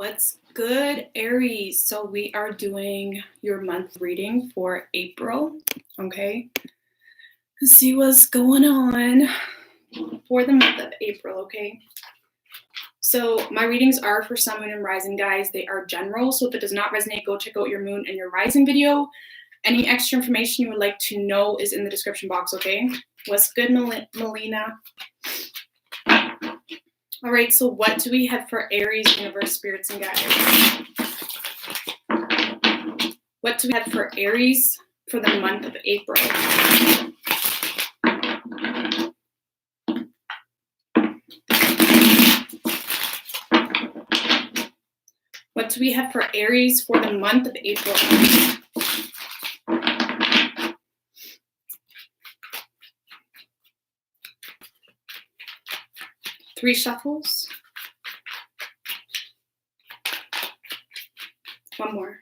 What's good, Aries? So we are doing your month reading for April, okay? Let's see what's going on for the month of April, okay? So my readings are for Sun, Moon, and Rising, guys. They are general, so if it does not resonate, go check out your Moon and your Rising video. Any extra information you would like to know is in the description box, okay? What's good, Melina? All right, so what do we have for Aries, universe, spirits, and guides? What do we have for Aries for the month of April? What do we have for Aries for the month of April? Three shuffles. One more.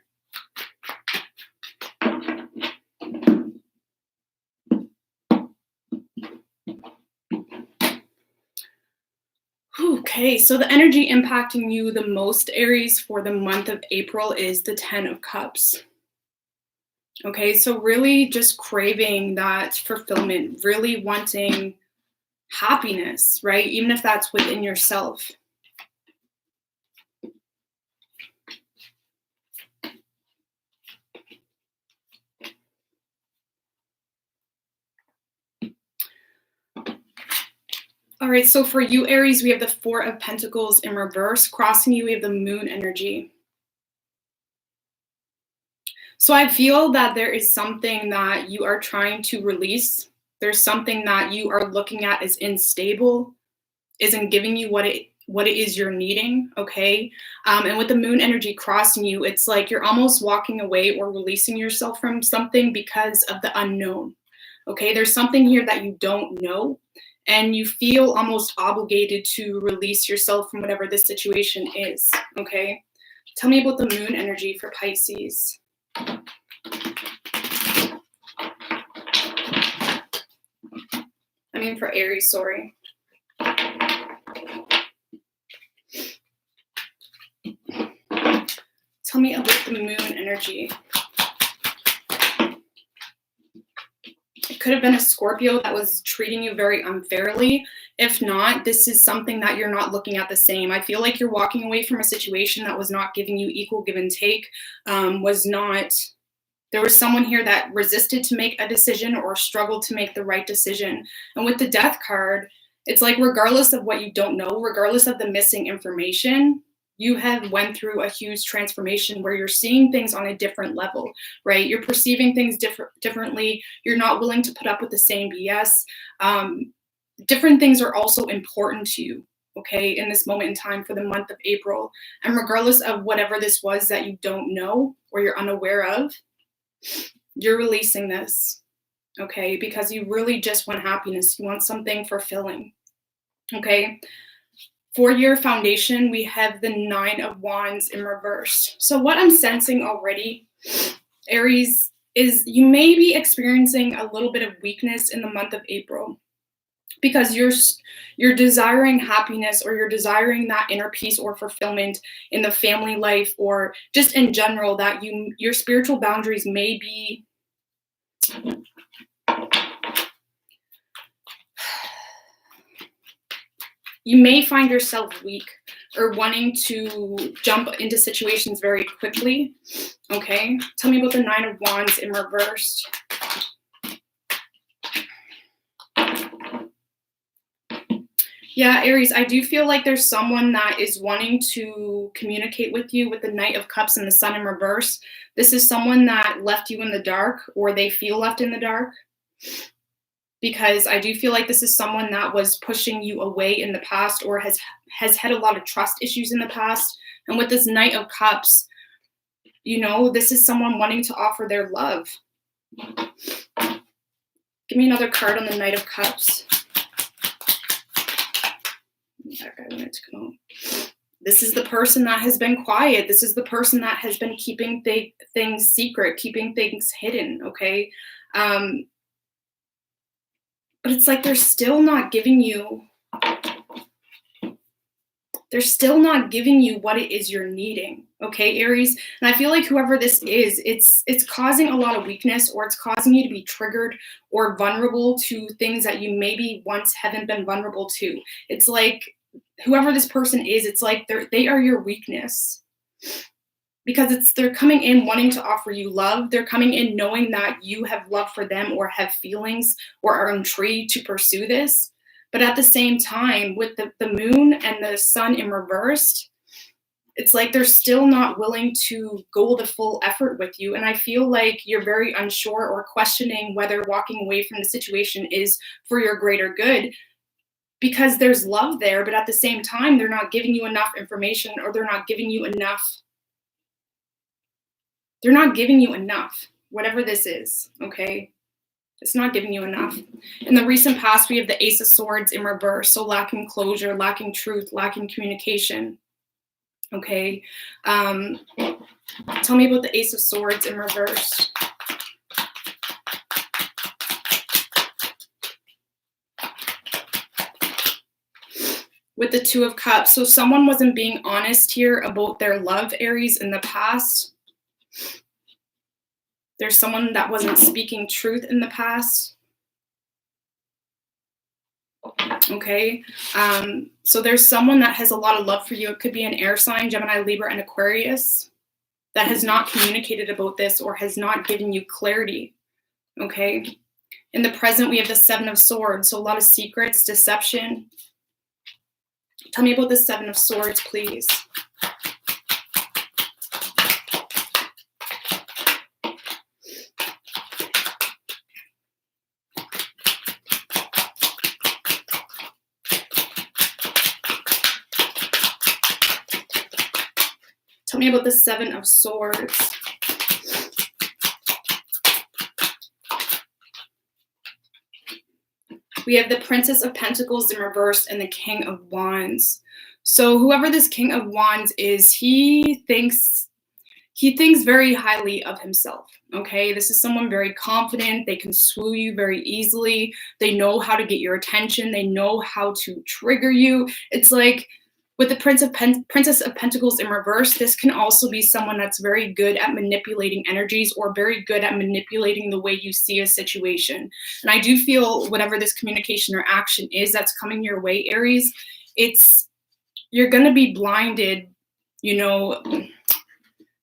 Okay, so the energy impacting you the most, Aries, for the month of April is the 10 of Cups. Okay, so really just craving that fulfillment, really wanting happiness, right? Even if that's within yourself. All right, so for you, Aries, we have the Four of Pentacles in reverse. Crossing you, we have the Moon energy. So I feel that there is something that you are trying to release. There's something that you are looking at as unstable, isn't giving you what it is you're needing, okay? And with the Moon energy crossing you, it's like you're almost walking away or releasing yourself from something because of the unknown, okay? There's something here that you don't know, and you feel almost obligated to release yourself from whatever this situation is, okay? Tell me about the Moon energy for Pisces. For Aries, sorry. Tell me about the Moon energy. It could have been a Scorpio that was treating you very unfairly. If not, this is something that you're not looking at the same. I feel like you're walking away from a situation that was not giving you equal give and take, there was someone here that resisted to make a decision or struggled to make the right decision. And with the Death card, it's like regardless of what you don't know, regardless of the missing information, you have went through a huge transformation where you're seeing things on a different level, right? You're perceiving things differently. You're not willing to put up with the same BS. Different things are also important to you, okay, in this moment in time for the month of April. And regardless of whatever this was that you don't know or you're unaware of, you're releasing this, okay, because you really just want happiness. You want something fulfilling, okay? For your foundation, we have the Nine of Wands in reverse. So what I'm sensing already, Aries, is you may be experiencing a little bit of weakness in the month of April because you're desiring happiness, or you're desiring that inner peace or fulfillment in the family life, or just in general, that your spiritual boundaries may be you may find yourself weak or wanting to jump into situations very quickly, okay? Tell me about the Nine of Wands in reverse. Yeah, Aries, I do feel like there's someone that is wanting to communicate with you with the Knight of Cups and the Sun in reverse. This is someone that left you in the dark, or they feel left in the dark, because I do feel like this is someone that was pushing you away in the past, or has had a lot of trust issues in the past. And with this Knight of Cups, you know, this is someone wanting to offer their love. Give me another card on the Knight of Cups. That guy wanted to come out. This is the person that has been quiet. This is the person that has been keeping things secret, keeping things hidden, okay? But it's like they're still not giving you they're still not giving you what it is you're needing. Okay, Aries? And I feel like whoever this is, it's causing a lot of weakness, or it's causing you to be triggered or vulnerable to things that you maybe once haven't been vulnerable to. It's like whoever this person is, it's like they are your weakness. Because they're coming in wanting to offer you love. They're coming in knowing that you have love for them or have feelings or are intrigued to pursue this. But at the same time, with the moon and the sun in reversed, it's like they're still not willing to go the full effort with you. And I feel like you're very unsure or questioning whether walking away from the situation is for your greater good, because there's love there, but at the same time, they're not giving you enough information, or they're not giving you enough, whatever this is, okay? It's not giving you enough. In the recent past, we have the Ace of Swords in reverse, so lacking closure, lacking truth, lacking communication, okay? Tell me about the Ace of Swords in reverse. With the Two of Cups, so someone wasn't being honest here about their love, Aries, in the past. There's someone that wasn't speaking truth in the past. Okay, so there's someone that has a lot of love for you. It could be an air sign, Gemini, Libra, and Aquarius, that has not communicated about this or has not given you clarity, okay? In the present, we have the Seven of Swords, so a lot of secrets, deception. Tell me about the Seven of Swords, please. Tell me about the Seven of Swords. We have the Princess of Pentacles in reverse and the King of Wands. So whoever this King of Wands is, he thinks very highly of himself, okay? This is someone very confident. They can swoo you very easily. They know how to get your attention. They know how to trigger you. It's like, with the Princess of Pentacles in reverse, this can also be someone that's very good at manipulating energies, or very good at manipulating the way you see a situation. And I do feel whatever this communication or action is that's coming your way, Aries, you're going to be blinded, you know.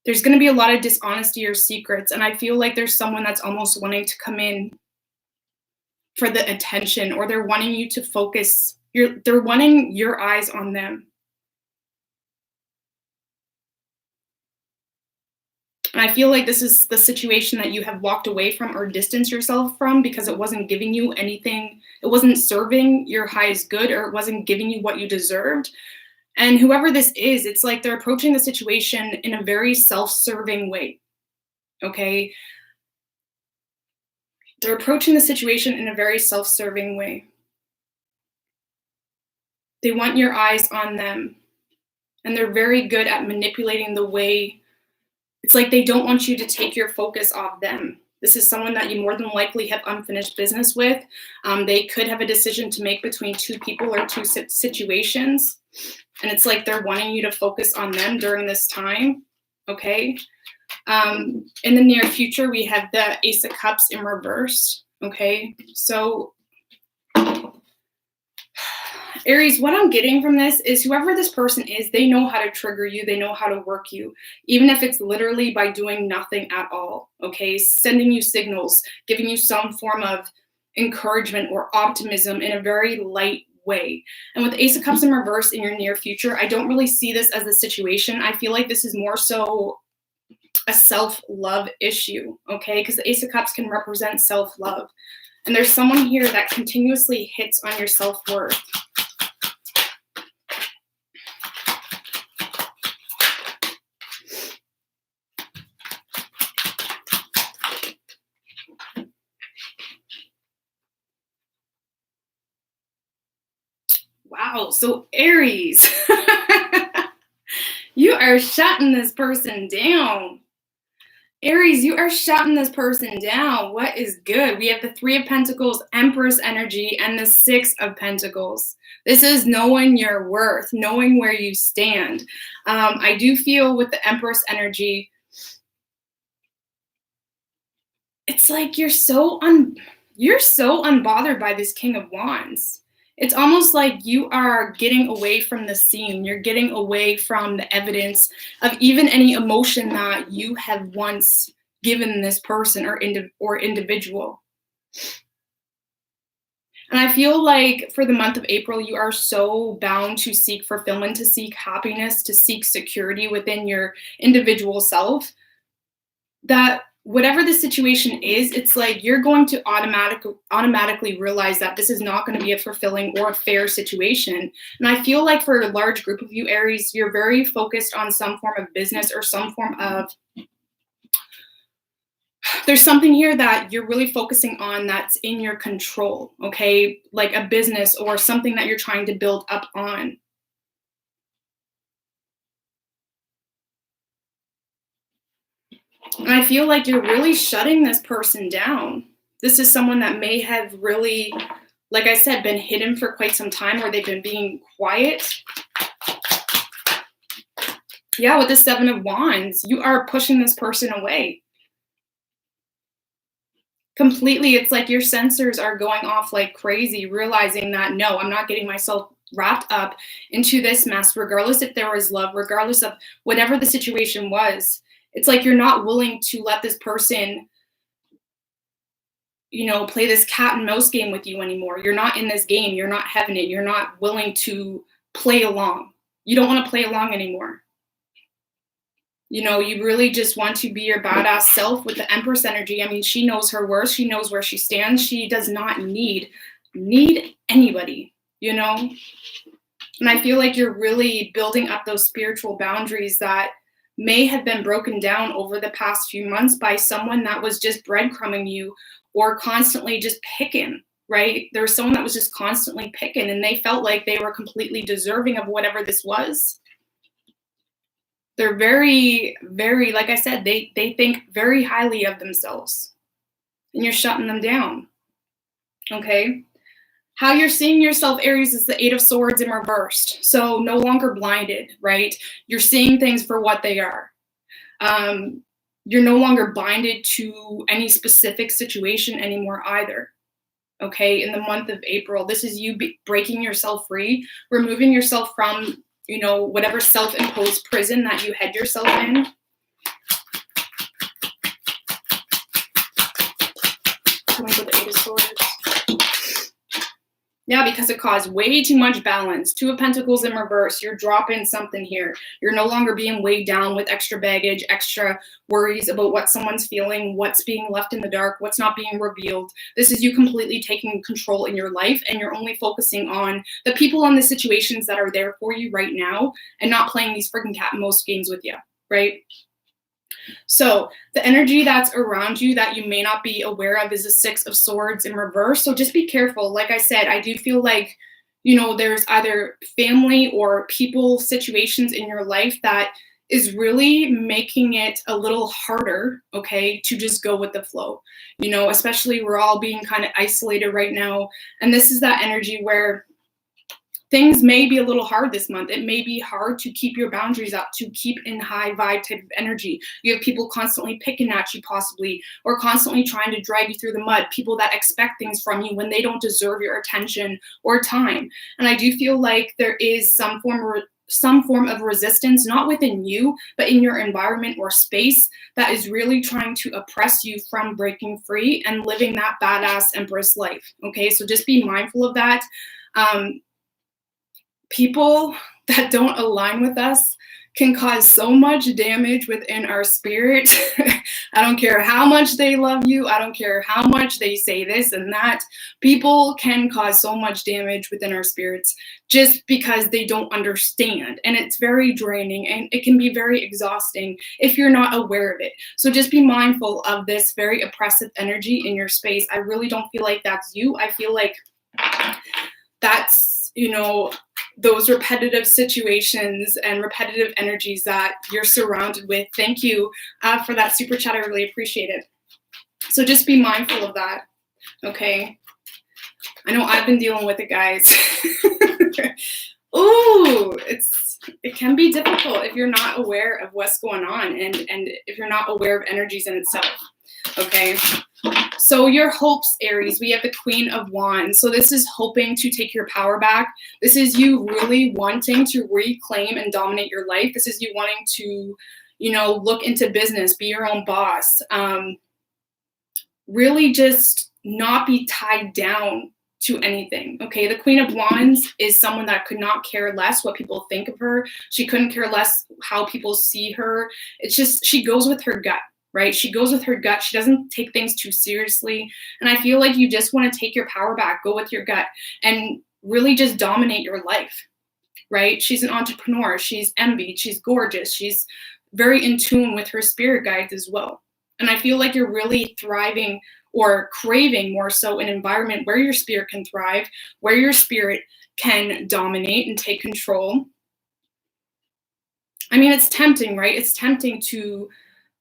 There's going to be a lot of dishonesty or secrets. And I feel like there's someone that's almost wanting to come in for the attention, or they're wanting you to focus. They're wanting your eyes on them. And I feel like this is the situation that you have walked away from or distanced yourself from, because it wasn't giving you anything. It wasn't serving your highest good, or it wasn't giving you what you deserved. And whoever this is, it's like they're approaching the situation in a very self-serving way, okay? They're approaching the situation in a very self-serving way. They want your eyes on them, and they're very good at manipulating the way. It's like they don't want you to take your focus off them. This is someone that you more than likely have unfinished business with. They could have a decision to make between two people or two situations. And it's like they're wanting you to focus on them during this time, okay? In the near future, we have the Ace of Cups in reverse, okay? So, Aries, what I'm getting from this is whoever this person is, they know how to trigger you. They know how to work you, even if it's literally by doing nothing at all, okay? Sending you signals, giving you some form of encouragement or optimism in a very light way. And with Ace of Cups in reverse in your near future, I don't really see this as a situation. I feel like this is more so a self-love issue, okay? Because the Ace of Cups can represent self-love. And there's someone here that continuously hits on your self-worth. Wow, so Aries, you are shutting this person down. Aries, you are shutting this person down. What is good? We have the Three of Pentacles, Empress energy, and the Six of Pentacles. This is knowing your worth, knowing where you stand. I do feel with the Empress energy, it's like you're so unbothered by this King of Wands. It's almost like you are getting away from the scene. You're getting away from the evidence of even any emotion that you have once given this person or individual. And I feel like for the month of April, you are so bound to seek fulfillment, to seek happiness, to seek security within your individual self, that whatever the situation is, it's like you're going to automatically realize that this is not going to be a fulfilling or a fair situation. And I feel like for a large group of you, Aries, you're very focused on some form of business or some form of, there's something here that you're really focusing on that's in your control, okay? Like a business or something that you're trying to build up on. And I feel like you're really shutting this person down. This is someone that may have really, like I said, been hidden for quite some time, or they've been being quiet. Yeah, with the Seven of Wands, you are pushing this person away. Completely, it's like your sensors are going off like crazy, realizing that, no, I'm not getting myself wrapped up into this mess, regardless if there was love, regardless of whatever the situation was. It's like you're not willing to let this person, play this cat and mouse game with you anymore. You're not in this game. You're not having it. You're not willing to play along. You don't want to play along anymore. You really just want to be your badass self with the Empress energy. I mean, she knows her worth. She knows where she stands. She does not need anybody, And I feel like you're really building up those spiritual boundaries that may have been broken down over the past few months by someone that was just breadcrumbing you or constantly just picking, right? There was someone that was just constantly picking, and they felt like they were completely deserving of whatever this was. They're very, very, like I said, they think very highly of themselves, and you're shutting them down, okay? How you're seeing yourself, Aries, is the Eight of Swords in reversed. So no longer blinded, right? You're seeing things for what they are. You're no longer binded to any specific situation anymore either, okay? In the month of April, this is you breaking yourself free, removing yourself from, whatever self-imposed prison that you had yourself in. Coming with the Eight of Swords. Yeah, because it caused way too much balance. Two of Pentacles in reverse. You're dropping something here. You're no longer being weighed down with extra baggage, extra worries about what someone's feeling, what's being left in the dark, what's not being revealed. This is you completely taking control in your life, and you're only focusing on the people and the situations that are there for you right now, and not playing these freaking cat and mouse games with you, right? So the energy that's around you that you may not be aware of is the Six of Swords in reverse. So just be careful. Like I said, I do feel like, there's either family or people, situations in your life that is really making it a little harder, okay, to just go with the flow. Especially we're all being kind of isolated right now. And this is that energy where things may be a little hard this month. It may be hard to keep your boundaries up, to keep in high vibe type of energy. You have people constantly picking at you possibly, or constantly trying to drag you through the mud, people that expect things from you when they don't deserve your attention or time. And I do feel like there is some form of resistance, not within you, but in your environment or space that is really trying to oppress you from breaking free and living that badass Empress life. Okay, so just be mindful of that. People that don't align with us can cause so much damage within our spirit. I don't care how much they love you. I don't care how much they say this and that. People can cause so much damage within our spirits just because they don't understand. And it's very draining, and it can be very exhausting if you're not aware of it. So just be mindful of this very oppressive energy in your space. I really don't feel like that's you. I feel like that's, those repetitive situations and repetitive energies that you're surrounded with. Thank you for that super chat. I really appreciate it. So just be mindful of that, okay? I know I've been dealing with it, guys. Ooh, it can be difficult if you're not aware of what's going on and if you're not aware of energies in itself, okay? So your hopes, Aries, we have the Queen of Wands. So this is hoping to take your power back. This is you really wanting to reclaim and dominate your life. This is you wanting to, you know, look into business, be your own boss. Really just not be tied down to anything, okay? The Queen of Wands is someone that could not care less what people think of her. She couldn't care less how people see her. It's just, she goes with her gut, right? She goes with her gut. She doesn't take things too seriously. And I feel like you just want to take your power back, go with your gut, and really just dominate your life, right? She's an entrepreneur. She's envied. She's gorgeous. She's very in tune with her spirit guides as well. And I feel like you're really thriving or craving more so an environment where your spirit can thrive, where your spirit can dominate and take control. I mean, it's tempting, right? It's tempting to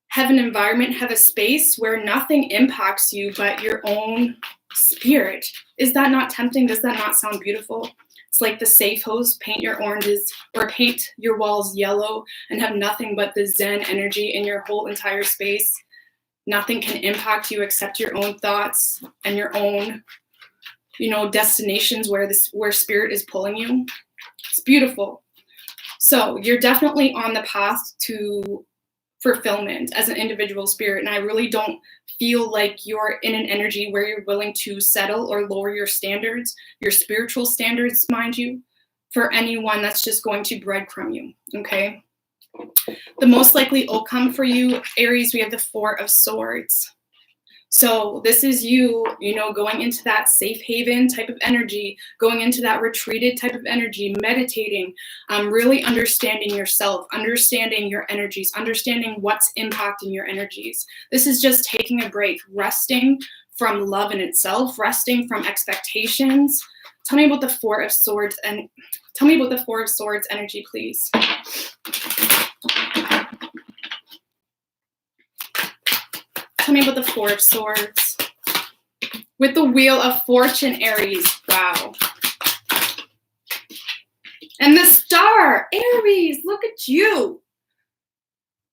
have an environment, have a space where nothing impacts you but your own spirit. Is that not tempting? Does that not sound beautiful? It's like the safe host, paint your oranges or paint your walls yellow and have nothing but the Zen energy in your whole entire space. Nothing can impact you except your own thoughts and your own, you know, destinations where spirit is pulling you. It's beautiful. So you're definitely on the path to fulfillment as an individual spirit. And I really don't feel like you're in an energy where you're willing to settle or lower your standards, your spiritual standards, mind you, for anyone that's just going to breadcrumb you, okay? The most likely outcome for you, Aries, we have the Four of Swords. So this is you know, going into that safe haven type of energy, going into that retreated type of energy, meditating, really understanding yourself, understanding your energies, understanding what's impacting your energies. This is just taking a break, resting from love in itself, resting from expectations. Tell me about the Four of Swords and tell me about the Four of Swords energy, please. Tell me about the Four of Swords. With the Wheel of Fortune, Aries. Wow. And the Star, Aries, look at you.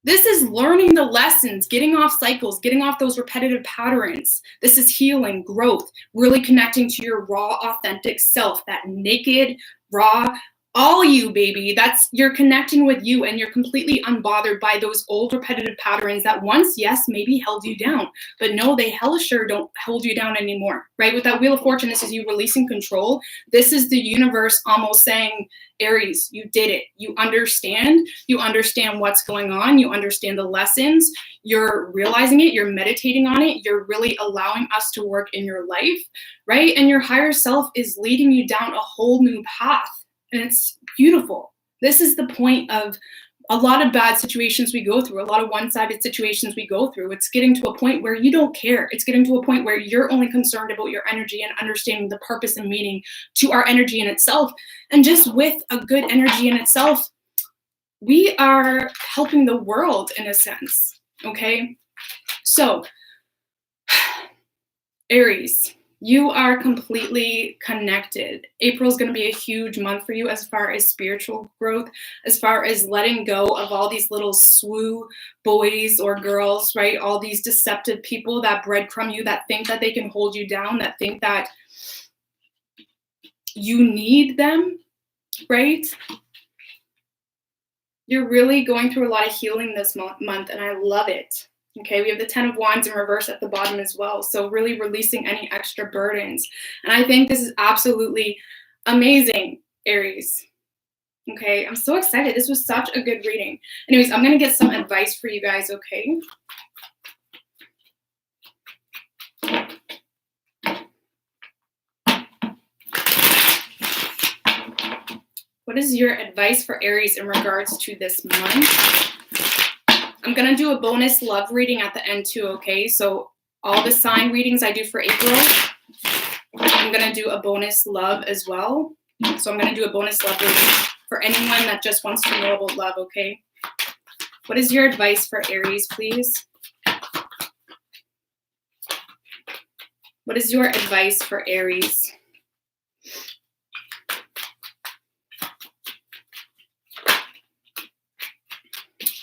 This is learning the lessons, getting off cycles, getting off those repetitive patterns. This is healing, growth, really connecting to your raw, authentic self, that naked, raw, all you, baby. You're connecting with you and you're completely unbothered by those old repetitive patterns that once, yes, maybe held you down, but no, they hella sure don't hold you down anymore, right? With that Wheel of Fortune, this is you releasing control. This is the universe almost saying, Aries, you did it. You understand what's going on. You understand the lessons. You're realizing it. You're meditating on it. You're really allowing us to work in your life, right? And your higher self is leading you down a whole new path. And it's beautiful. This is the point of a lot of bad situations we go through, a lot of one-sided situations we go through. It's getting to a point where you don't care. It's getting to a point where you're only concerned about your energy and understanding the purpose and meaning to our energy in itself. And just with a good energy in itself, we are helping the world in a sense, okay? So, Aries, you are completely connected. April is going to be a huge month for you as far as spiritual growth, as far as letting go of all these little swoo boys or girls, right? All these deceptive people that breadcrumb you, that think that they can hold you down, that think that you need them, right? You're really going through a lot of healing this month, and I love it. Okay, we have the Ten of Wands in reverse at the bottom as well. So really releasing any extra burdens. And I think this is absolutely amazing, Aries. Okay, I'm so excited. This was such a good reading. Anyways, I'm going to get some advice for you guys, okay? What is your advice for Aries in regards to this month? I'm going to do a bonus love reading at the end too, okay? So all the sign readings I do for April, I'm going to do a bonus love as well. So I'm going to do a bonus love reading for anyone that just wants to know about love, okay? What is your advice for Aries, please? What is your advice for Aries?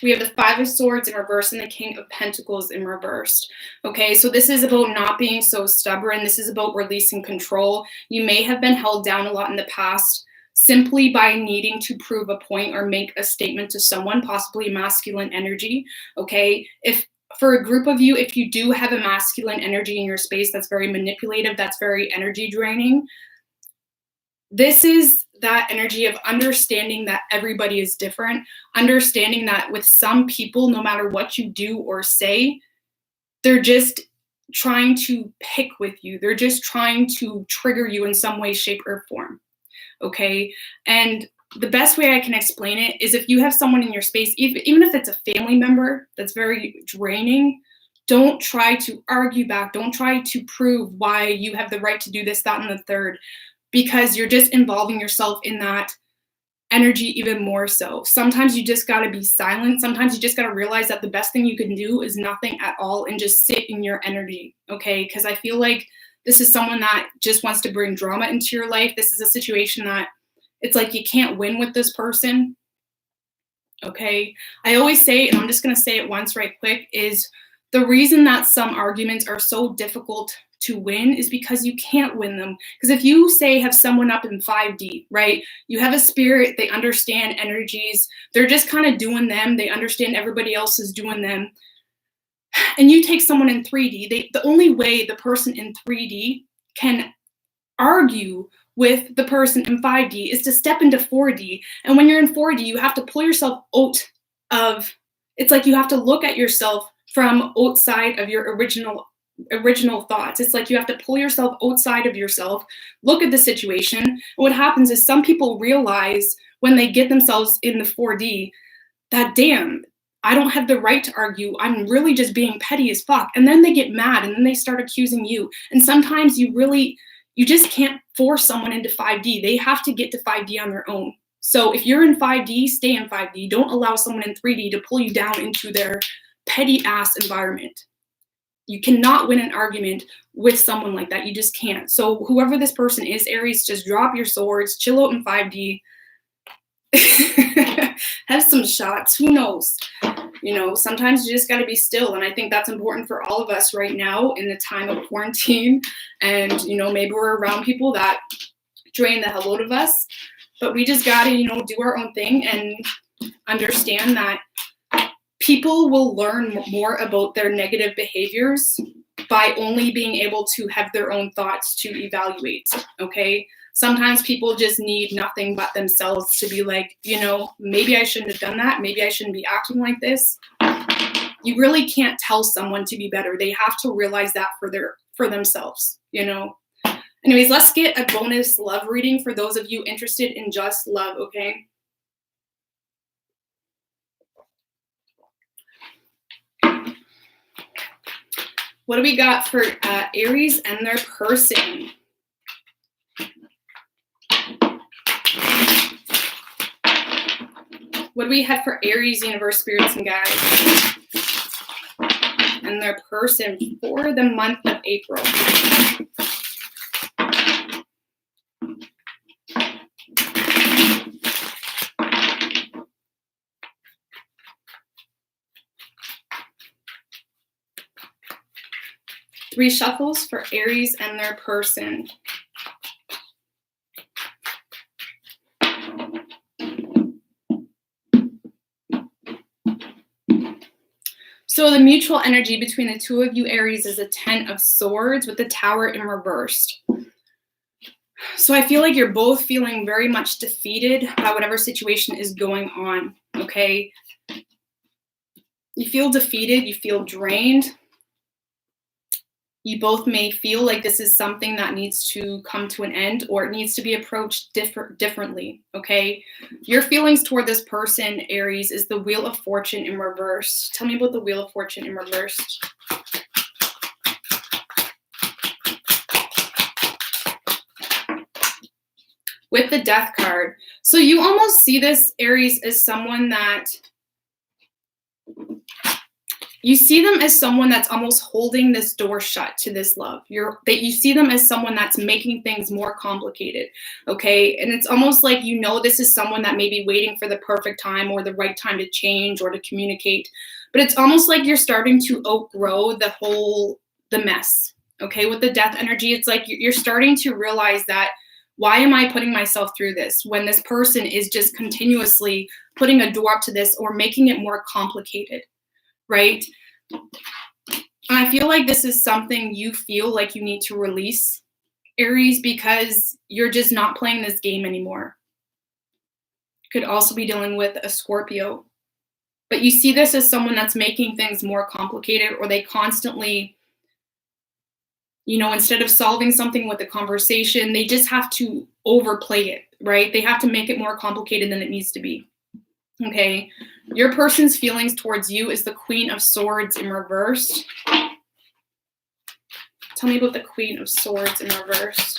We have the Five of Swords in reverse and the King of Pentacles in reversed. Okay, so this is about not being so stubborn. This is about releasing control. You may have been held down a lot in the past simply by needing to prove a point or make a statement to someone, possibly masculine energy. Okay, if for a group of you, if you do have a masculine energy in your space that's very manipulative, that's very energy draining, this is that energy of understanding that everybody is different, understanding that with some people, no matter what you do or say, they're just trying to pick with you. They're just trying to trigger you in some way, shape, or form. Okay? And the best way I can explain it is if you have someone in your space, even if it's a family member that's very draining, don't try to argue back. Don't try to prove why you have the right to do this, that, and the third, because you're just involving yourself in that energy even more so. Sometimes you just got to be silent. Sometimes you just got to realize that the best thing you can do is nothing at all and just sit in your energy, okay? Because I feel like this is someone that just wants to bring drama into your life. This is a situation that it's like you can't win with this person, okay? I always say, and I'm just going to say it once right quick, is the reason that some arguments are so difficult to win is because you can't win them. Because if you say have someone up in 5D, right? You have a spirit, they understand energies, they're just kind of doing them, they understand everybody else is doing them. And you take someone in 3D, the only way the person in 3D can argue with the person in 5D is to step into 4D. And when you're in 4D, you have to pull yourself out of, it's like you have to look at yourself from outside of your original thoughts. It's like you have to pull yourself outside of yourself, look at the situation. And what happens is some people realize when they get themselves in the 4D that, damn, I don't have the right to argue. I'm really just being petty as fuck. And then they get mad and then they start accusing you. And sometimes you just can't force someone into 5D. They have to get to 5D on their own. So if you're in 5D, stay in 5D. Don't allow someone in 3D to pull you down into their petty ass environment. You cannot win an argument with someone like that. You just can't. So whoever this person is, Aries, just drop your swords, chill out in 5D, have some shots. Who knows? You know, sometimes you just got to be still. And I think that's important for all of us right now in the time of quarantine. And, you know, maybe we're around people that drain the hell out of us, but we just got to, you know, do our own thing and understand that people will learn more about their negative behaviors by only being able to have their own thoughts to evaluate, okay? Sometimes people just need nothing but themselves to be like, you know, maybe I shouldn't have done that. Maybe I shouldn't be acting like this. You really can't tell someone to be better. They have to realize that for themselves, you know? Anyways, let's get a bonus love reading for those of you interested in just love, okay? What do we got for Aries and their person? What do we have for Aries, universe, spirits, and guides? And their person for the month of April. Three shuffles for Aries and their person. So the mutual energy between the two of you, Aries, is a 10 of Swords with the Tower in reversed. So I feel like you're both feeling very much defeated by whatever situation is going on, okay? You feel defeated, you feel drained. You both may feel like this is something that needs to come to an end or it needs to be approached differently, okay? Your feelings toward this person, Aries, is the Wheel of Fortune in reverse. Tell me about the Wheel of Fortune in reverse. with the Death card. So you almost see this, Aries, as someone that you see them as someone that's almost holding this door shut to this love. You see them as someone that's making things more complicated, okay? And it's almost like this is someone that may be waiting for the perfect time or the right time to change or to communicate. But it's almost like you're starting to outgrow the mess, okay? With the Death energy, it's like you're starting to realize that, why am I putting myself through this when this person is just continuously putting a door up to this or making it more complicated? Right? And I feel like this is something you feel like you need to release, Aries, because you're just not playing this game anymore. Could also be dealing with a Scorpio. But you see this as someone that's making things more complicated, or they constantly, instead of solving something with a conversation, they just have to overplay it, right? They have to make it more complicated than it needs to be. Okay, your person's feelings towards you is the Queen of Swords in reverse. Tell me about the Queen of Swords in reverse.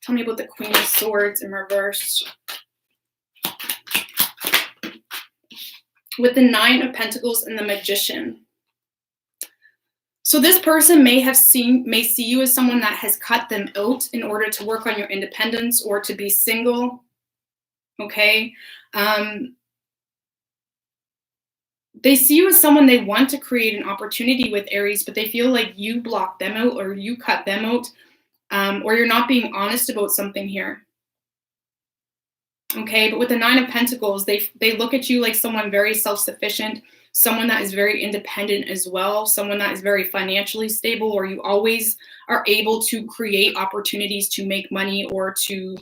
Tell me about the Queen of Swords in reverse. With the Nine of Pentacles and the Magician. So this person may see you as someone that has cut them out in order to work on your independence or to be single, okay? They see you as someone they want to create an opportunity with, Aries, but they feel like you blocked them out or you cut them out, or you're not being honest about something here. Okay, but with the Nine of Pentacles, they look at you like someone very self-sufficient, someone that is very independent as well, someone that is very financially stable, or you always are able to create opportunities to make money or to,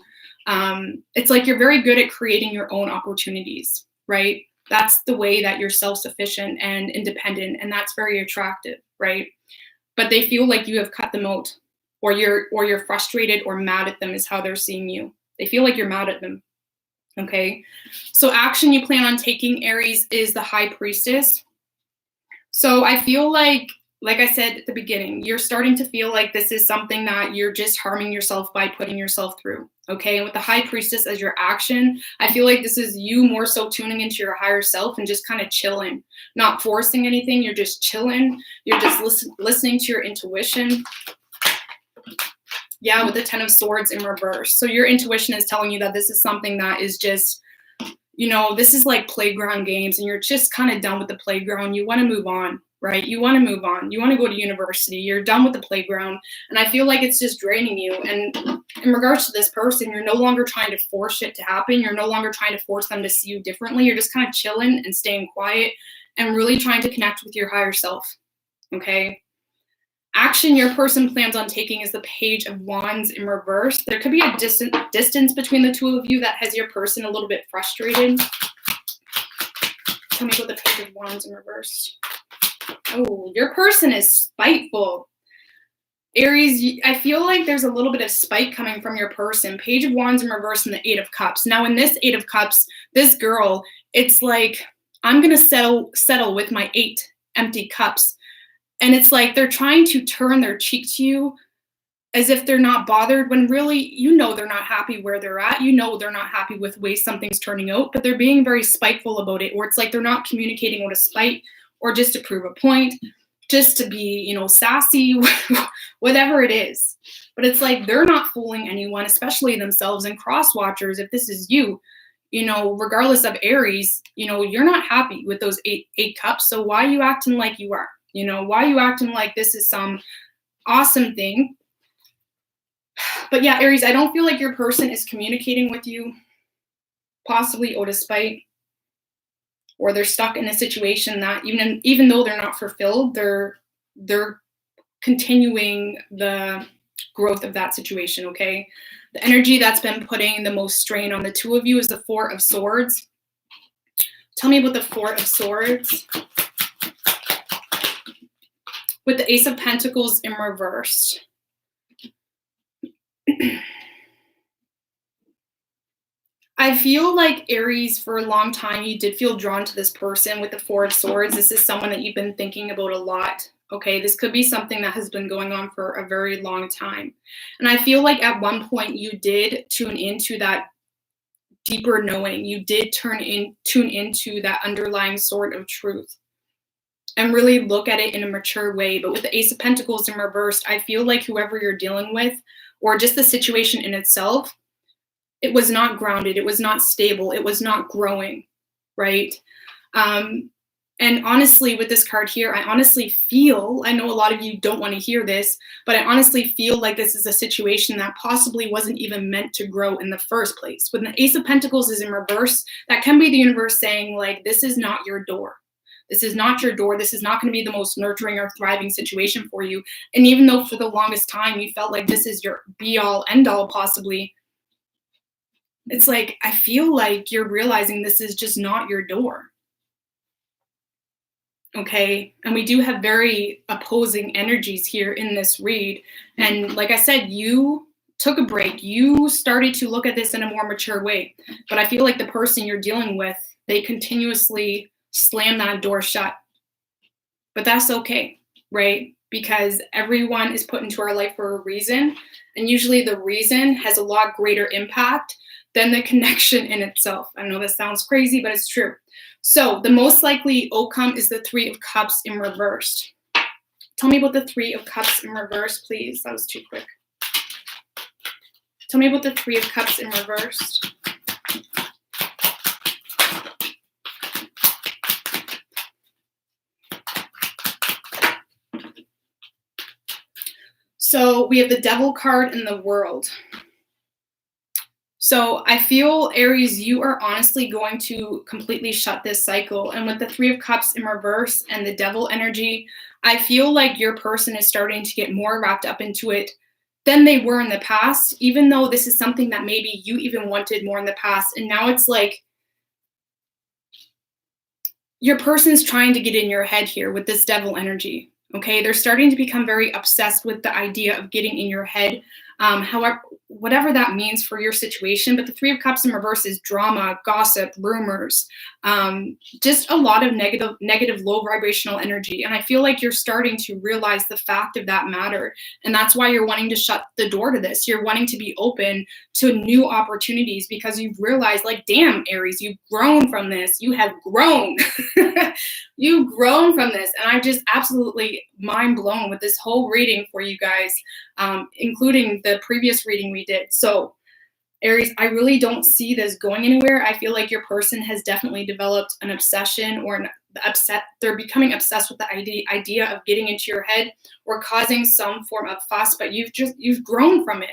it's like you're very good at creating your own opportunities, right? That's the way that you're self-sufficient and independent, and that's very attractive, right? But they feel like you have cut them out, or you're frustrated or mad at them is how they're seeing you. They feel like you're mad at them. Okay, so action you plan on taking, Aries, is the High Priestess. So I feel like I said at the beginning, you're starting to feel like this is something that you're just harming yourself by putting yourself through. Okay, and with the High Priestess as your action, I feel like this is you more so tuning into your higher self and just kind of chilling, not forcing anything. You're just chilling. You're just listening to your intuition. Yeah, with the Ten of Swords in reverse. So your intuition is telling you that this is something that is just, this is like playground games and you're just kind of done with the playground. You want to move on, right? You want to move on. You want to go to university. You're done with the playground. And I feel like it's just draining you. And in regards to this person, you're no longer trying to force shit to happen. You're no longer trying to force them to see you differently. You're just kind of chilling and staying quiet and really trying to connect with your higher self, okay? Action your person plans on taking is the Page of Wands in reverse. There could be a distance between the two of you that has your person a little bit frustrated. Tell me about the Page of Wands in reverse. Oh, your person is spiteful. Aries, I feel like there's a little bit of spite coming from your person. Page of Wands in reverse and the Eight of Cups. Now in this Eight of Cups, this girl, it's like, I'm going to settle with my 8 empty cups. And it's like they're trying to turn their cheek to you as if they're not bothered when really, they're not happy where they're at. They're not happy with the way something's turning out, but they're being very spiteful about it. Or it's like they're not communicating out of spite or just to prove a point, just to be, sassy, whatever it is. But it's like they're not fooling anyone, especially themselves. And cross watchers, if this is you, regardless of Aries, you're not happy with those eight cups. So why are you acting like you are? Why are you acting like this is some awesome thing? But yeah, Aries, I don't feel like your person is communicating with you, possibly out of spite, or they're stuck in a situation that even though they're not fulfilled, they're continuing the growth of that situation, okay? The energy that's been putting the most strain on the two of you is the Four of Swords. Tell me about the Four of Swords. With the Ace of Pentacles in reverse. I I feel like Aries, for a long time, you did feel drawn to this person with the Four of Swords. This is someone that you've been thinking about a lot. Okay, this could be something that has been going on for a very long time. And I feel like at one point you did tune into that deeper knowing. You did tune into that underlying sort of truth and really look at it in a mature way. But with the Ace of Pentacles in reversed, I feel like whoever you're dealing with, or just the situation in itself, it was not grounded, it was not stable, it was not growing, right? And honestly, with this card here, I honestly feel, I know a lot of you don't want to hear this, but I honestly feel like this is a situation that possibly wasn't even meant to grow in the first place. When the Ace of Pentacles is in reverse, that can be the universe saying, like, this is not your door. This is not your door. This is not going to be the most nurturing or thriving situation for you. And even though for the longest time you felt like this is your be-all, end-all possibly, it's like, I feel like you're realizing this is just not your door. Okay, and we do have very opposing energies here in this read. And like I said, you took a break. You started to look at this in a more mature way. But I feel like the person you're dealing with, they continuously slam that door shut. But that's okay, right? Because everyone is put into our life for a reason. And usually the reason has a lot greater impact than the connection in itself. I know that sounds crazy, but it's true. So the most likely outcome is the Three of Cups in reversed. Tell me about the Three of Cups in reverse, please. That was too quick. Tell me about the Three of Cups in reversed. So we have the Devil card and the World. So I feel, Aries, you are honestly going to completely shut this cycle. And with the Three of Cups in reverse and the Devil energy, I feel like your person is starting to get more wrapped up into it than they were in the past, even though this is something that maybe you even wanted more in the past. And now it's like your person's trying to get in your head here with this Devil energy. Okay, they're starting to become very obsessed with the idea of getting in your head, however, whatever that means for your situation. But the Three of Cups in reverse is drama, gossip, rumors, just a lot of negative, low vibrational energy. And I feel like you're starting to realize the fact of that matter. And that's why you're wanting to shut the door to this. You're wanting to be open to new opportunities because you've realized, like, damn, Aries, you've grown from this. You have grown. You've grown from this. And I'm just absolutely mind blown with this whole reading for you guys, including the previous reading we did. So Aries, I really don't see this going anywhere. I feel like your person has definitely developed an obsession or they're becoming obsessed with the idea of getting into your head or causing some form of fuss, but you've grown from it.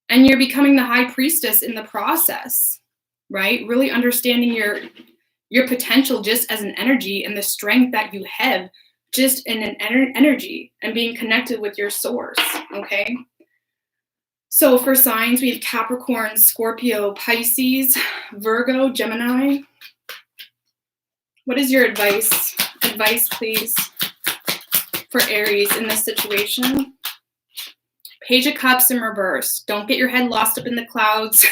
And you're becoming the high priestess in the process, right? Really understanding your potential just as an energy and the strength that you have just in an energy and being connected with your source, okay? So for signs, we have Capricorn, Scorpio, Pisces, Virgo, Gemini. What is your advice? Advice, please, for Aries in this situation. Page of Cups in reverse. Don't get your head lost up in the clouds.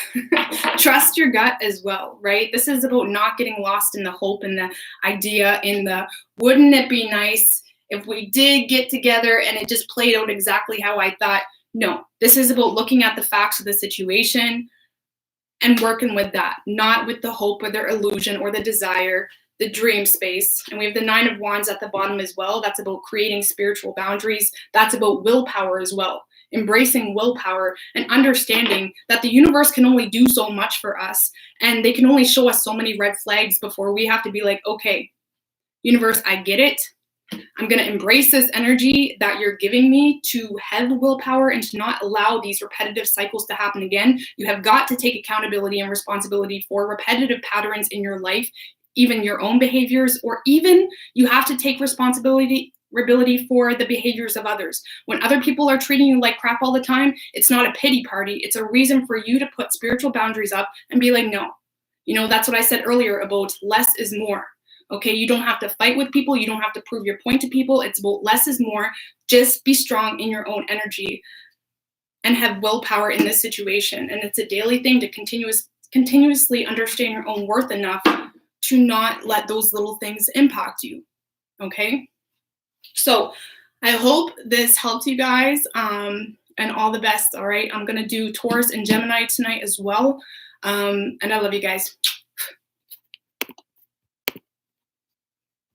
Trust your gut as well, right? This is about not getting lost in the hope and the idea in the, wouldn't it be nice if we did get together and it just played out exactly how I thought. No, this is about looking at the facts of the situation and working with that, not with the hope or the illusion or the desire, the dream space. And we have the Nine of Wands at the bottom as well. That's about creating spiritual boundaries. That's about willpower as well. Embracing willpower and understanding that the universe can only do so much for us and they can only show us so many red flags before we have to be like, okay, universe, I get it. I'm going to embrace this energy that you're giving me to have willpower and to not allow these repetitive cycles to happen again. You have got to take accountability and responsibility for repetitive patterns in your life, even your own behaviors, or even you have to take responsibility for the behaviors of others. When other people are treating you like crap all the time, it's not a pity party. It's a reason for you to put spiritual boundaries up and be like, no. You know, that's what I said earlier about less is more. Okay, you don't have to fight with people. You don't have to prove your point to people. It's about less is more. Just be strong in your own energy and have willpower in this situation. And it's a daily thing to continuously understand your own worth enough to not let those little things impact you. Okay? So I hope this helped you guys, and all the best. All right. I'm going to do Taurus and Gemini tonight as well. And I love you guys.